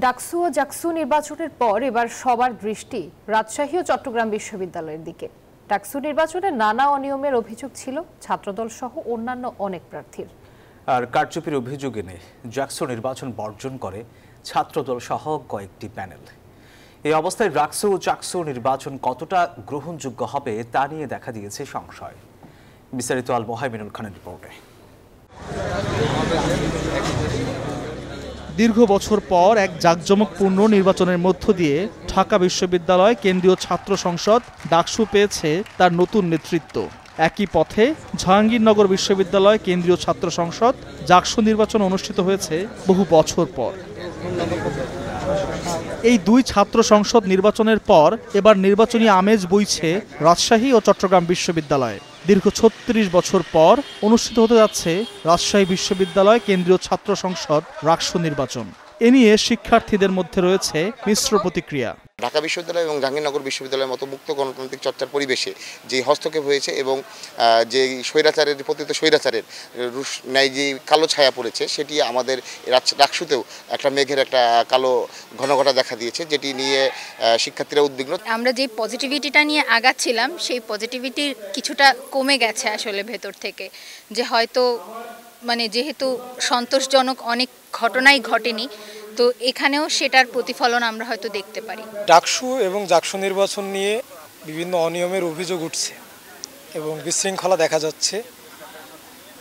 ডাকসু ও জাকসু নির্বাচনের পর এবার সবার দৃষ্টি রাজশাহী ও চট্টগ্রাম বিশ্ববিদ্যালয়ের দিকে। ডাকসু নির্বাচনে নানা অনিয়মের অভিযোগ ছিল ছাত্রদল সহ অন্যান্য অনেক প্রার্থীর। আর কারচুপির অভিযোগ এনে জাকসু নির্বাচন বর্জন করে ছাত্রদল সহ কয়েকটি প্যানেল। এই অবস্থায় ডাকসু ও জাকসু নির্বাচন কতটা গ্রহণযোগ্য হবে তা নিয়ে দেখা দিয়েছে সংশয়। বিস্তারিত আল মোহাইমিনুল খানের রিপোর্টে। দীর্ঘ বছর পর এক জাঁকজমকপূর্ণ নির্বাচনের মধ্য দিয়ে ঢাকা বিশ্ববিদ্যালয় কেন্দ্রীয় ছাত্র সংসদ ডাকসু পেয়েছে তার নতুন নেতৃত্ব। একই পথে জাহাঙ্গীরনগর বিশ্ববিদ্যালয় কেন্দ্রীয় ছাত্র সংসদ জাকসু নির্বাচন অনুষ্ঠিত হয়েছে বহু বছর পর। এই দুই ছাত্র সংসদ নির্বাচনের পর এবার নির্বাচনী আমেজ বইছে রাজশাহী ও চট্টগ্রাম বিশ্ববিদ্যালয়ে। দীর্ঘ ৩৬ বছর পর অনুষ্ঠিত হতে যাচ্ছে রাজশাহী বিশ্ববিদ্যালয় কেন্দ্রীয় ছাত্র সংসদ ডাকসু নির্বাচন। এ নিয়ে শিক্ষার্থীদের মধ্যে রয়েছে মিশ্র প্রতিক্রিয়া। ঢাকা বিশ্ববিদ্যালয় এবং জাহাঙ্গীরনগর বিশ্ববিদ্যালয়ের মতো মুক্ত গণতান্ত্রিক চর্চার পরিবেশে যে হস্তক্ষেপ হয়েছে এবং যে স্বৈরাচারের পতিত স্বৈরাচারের ন্যায় যে কালো ছায়া পড়েছে সেটি আমাদের ডাকসুতেও একটা মেঘের একটা কালো ঘনঘটা দেখা দিয়েছে, যেটি নিয়ে শিক্ষার্থীরা উদ্বিগ্ন। আমরা যে পজিটিভিটিটা নিয়ে আগাচ্ছিলাম সেই পজিটিভিটির কিছুটা কমে গেছে আসলে ভেতর থেকে, যে হয়তো যেহেতু সন্তোষজনক অনেক ঘটনাই ঘটেনি, তো এখানেও সেটার প্রতিফলন আমরা হয়তো দেখতে পারি। ডাকসু এবং জাকসু নির্বাচন নিয়ে বিভিন্ন অনিয়মের অভিযোগ উঠছে এবং বিশৃঙ্খলা দেখা যাচ্ছে।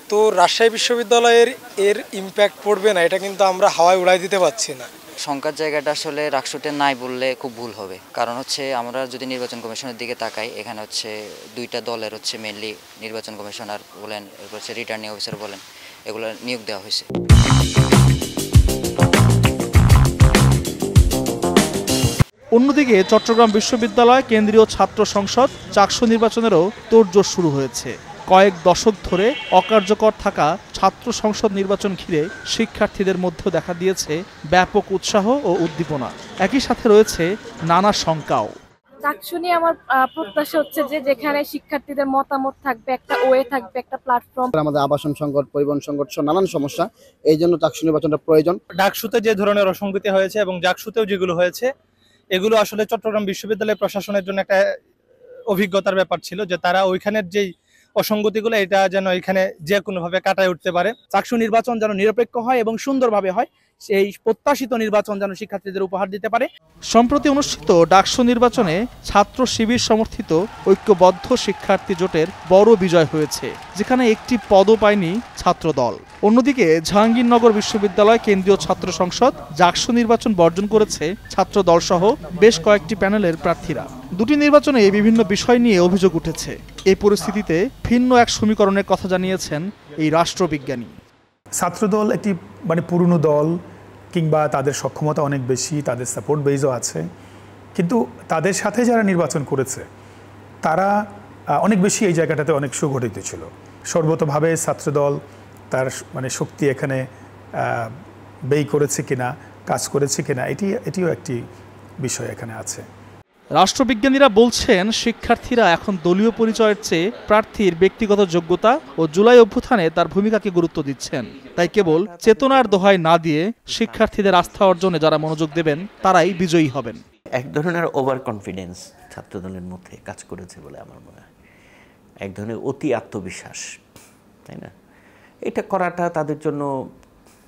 তো রাজশাহী বিশ্ববিদ্যালয়ের এর ইম্প্যাক্ট পড়বে না, এটা কিন্তু আমরা হাওয়ায় উড়াই দিতে পারছি না। সংখ্যার জায়গাটা আসলে ডাকসুতে নাই বললে খুব ভুল হবে, কারণ আমরা যদি নির্বাচন কমিশনের দিকে তাকাই, এখানে দুইটা দলের মেইনলি নির্বাচন কমিশনার বলেন, এরপর রিটার্নিং অফিসার বলেন, এগুলো নিয়োগ দেওয়া হয়েছে। অন্যদিকে চট্টগ্রাম বিশ্ববিদ্যালয় কেন্দ্রীয় ছাত্র সংসদ জাকসু নির্বাচনেরও তোড়জোড় শুরু হয়েছে। কয়েক দশক ধরে অকার্যকর থাকা ছাত্র সংসদ নির্বাচন ঘিরে শিক্ষার্থীদের মধ্যেও দেখা দিয়েছে ব্যাপক উৎসাহ ও উদ্দীপনা। একই সাথে রয়েছে নানা শঙ্কাও। ডাকসু নিয়ে আমার প্রত্যাশা হচ্ছে যে যেখানে শিক্ষার্থীদের মতামত থাকবে, একটা ওয়ে থাকবে, একটা প্ল্যাটফর্ম। আমাদের আবাসন সংকট, পরিবহন সংকট সহ নানান সমস্যা, এই জন্য ডাকসু নির্বাচনটা প্রয়োজন। ডাকসুতে যে ধরনের অসঙ্গতি হয়েছে এবং জাকসুতেও যেগুলো হয়েছে, এগুলো আসলে চট্টগ্রাম বিশ্ববিদ্যালয় প্রশাসনের জন্য একটা অভিজ্ঞতার ব্যাপার ছিল, যে তারা ওইখানের যেই অসঙ্গতিগুলো এটা যেন এখানে যে কোনোভাবে কাটায় উঠতে পারে। ডাকসু নির্বাচন যেন নিরপেক্ষ হয় এবং সুন্দরভাবে হয়, সেই প্রত্যাশিত নির্বাচন যেন শিক্ষার্থীদের উপহার দিতে পারে। সম্প্রতি অনুষ্ঠিত ডাকসু নির্বাচনে ছাত্র শিবির সমর্থিত ঐক্যবদ্ধ শিক্ষার্থী জোটের বড় বিজয় হয়েছে, যেখানে একটি পদও পায়নি ছাত্রদল। অন্যদিকে জাহাঙ্গীরনগর বিশ্ববিদ্যালয় কেন্দ্রীয় ছাত্র সংসদ জাকসু নির্বাচন বর্জন করেছে ছাত্রদল সহ বেশ কয়েকটি প্যানেলের প্রার্থীরা। দুটি নির্বাচনে বিভিন্ন বিষয় নিয়ে অভিযোগ উঠেছে। এই পরিস্থিতিতে ভিন্ন এক সমীকরণের কথা জানিয়েছেন এই রাষ্ট্রবিজ্ঞানী। ছাত্রদল একটি পুরনো দল, কিংবা তাদের সক্ষমতা অনেক বেশি, তাদের সাপোর্ট বেসও আছে, কিন্তু তাদের সাথে যারা নির্বাচন করেছে তারা অনেক বেশি এই জায়গাটাতে অনেক সুগঠিত ছিল। সর্বতভাবে ছাত্রদল তার শক্তি এখানে ব্যয় করেছে কিনা, কাজ করেছে কিনা, এটিও একটি বিষয় এখানে আছে। রাষ্ট্রবিজ্ঞানীরা বলছেন শিক্ষার্থীরা এখন দলীয় পরিচয়ের চেয়ে প্রার্থীর ব্যক্তিগত যোগ্যতা ও জুলাই অভ্যুত্থানে তার ভূমিকাকে গুরুত্ব দিচ্ছেন। তাই কেবল চেতনার দোহাই না দিয়ে শিক্ষার্থীদের আস্থা অর্জনে যারা মনোযোগ দেবেন তারাই বিজয়ী হবেন। এক ধরনের ওভার কনফিডেন্স ছাত্রদলের মধ্যে কাজ করেছে বলে আমার মনে হয়, এক ধরনের অতি আত্মবিশ্বাস, তাই না? এটা করাটা তাদের জন্য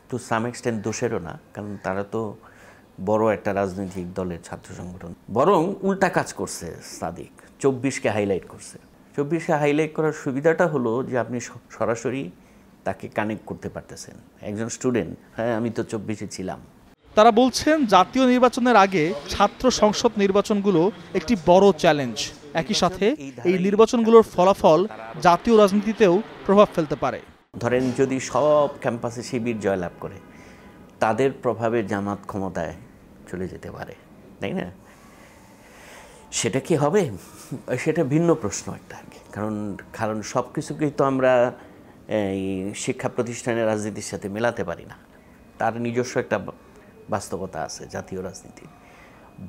টু সাম এক্সটেন্ট দোষেরও না, কারণ তারা তো বড় একটা রাজনৈতিক দলের ছাত্র সংগঠন। বরং উল্টা কাজ করছে সাদিক, 24কে হাইলাইট করছে। 24কে হাইলাইট করার সুবিধাটা হলো যে আপনি সরাসরি তাকে কানেক্ট করতে পারতেছেন। একজন স্টুডেন্ট, হ্যাঁ আমি তো 24-এ ছিলাম। তারা বলছেন জাতীয় নির্বাচনের আগে ছাত্র সংসদ নির্বাচনগুলো একটি বড় চ্যালেঞ্জ। একই সাথে এই নির্বাচনগুলোর ফলাফল জাতীয় রাজনীতিতেও প্রভাব ফেলতে পারে। ধরেন যদি সব ক্যাম্পাসে শিবির জয়লাভ করে, তাদের প্রভাবে জামাত ক্ষমতায় চলে যেতে পারে, তাই না? সেটা কি হবে? সেটা ভিন্ন প্রশ্ন একটা, কারণ সব কিছুকেই তো আমরা এই শিক্ষা প্রতিষ্ঠানের রাজনীতির সাথে মেলাতে পারি না। তার নিজস্ব একটা বাস্তবতা আছে, জাতীয় রাজনীতির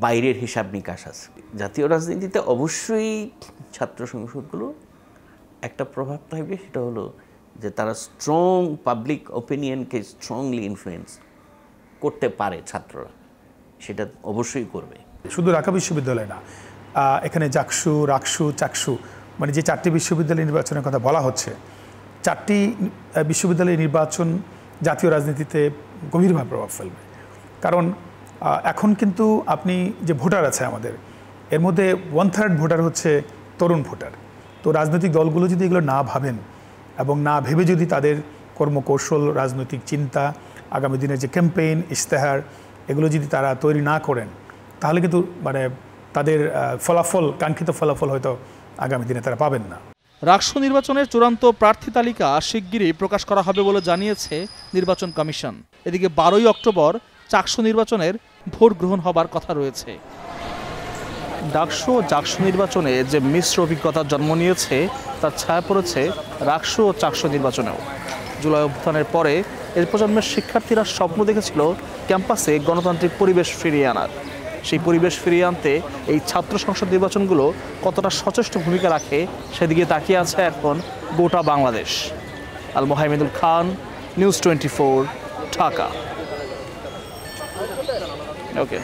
বাইরের হিসাব নিকাশ আছে। জাতীয় রাজনীতিতে অবশ্যই ছাত্র সংসদগুলো একটা প্রভাব থাকবে, সেটা হলো যে তারা স্ট্রং পাবলিক ওপিনিয়নকে স্ট্রংলি ইনফ্লুয়েন্স করতে পারে ছাত্ররা। সেটা অবশ্যই করবে। শুধু ঢাকা বিশ্ববিদ্যালয় না, এখানে জাকসু, রাকসু, চাকসু মানে যে 4টি বিশ্ববিদ্যালয় নির্বাচনের কথা বলা হচ্ছে, 4টি বিশ্ববিদ্যালয় নির্বাচন জাতীয় রাজনীতিতে গভীরভাবে প্রভাব ফেলবে। কারণ এখন কিন্তু আপনি যে ভোটার আছে আমাদের, এর মধ্যে 1/3 ভোটার হচ্ছে তরুণ ভোটার। তো রাজনৈতিক দলগুলো যদি এগুলো না ভাবেন এবং না ভেবে যদি তাদের কর্মকৌশল, রাজনৈতিক চিন্তা, আগামী দিনের যে ক্যাম্পেইন, ইশতেহার এগুলো যদি তারা তৈরি না করেন, তাহলে কিন্তু মানে তাদের ফলাফল, কাঙ্ক্ষিত ফলাফল হয়তো আগামী দিনে তারা পাবেন না। রাকসু নির্বাচনের চূড়ান্ত প্রার্থী তালিকা শিগগিরই প্রকাশ করা হবে বলে জানিয়েছে নির্বাচন কমিশন। এদিকে 12ই অক্টোবর চাকসু নির্বাচনের ভোট গ্রহণ হবার কথা রয়েছে। ডাকসু ও জাকসু নির্বাচনে যে মিশ্র অভিজ্ঞতার জন্ম নিয়েছে তার ছায়া পড়েছে রাকসু ও চাকসু নির্বাচনেও। জুলাই অভ্যুত্থানের পরে এর প্রজন্মের শিক্ষার্থীরা স্বপ্ন দেখেছিল ক্যাম্পাসে গণতান্ত্রিক পরিবেশ ফিরিয়ে আনার। সেই পরিবেশ ফিরিয়ে আনতে এই ছাত্র সংসদ নির্বাচনগুলো কতটা সচেষ্ট ভূমিকা রাখে সেদিকে তাকিয়ে আছে এখন গোটা বাংলাদেশ। আল মোহাইমেদুল খান, নিউজ 24, ঢাকা। ওকে।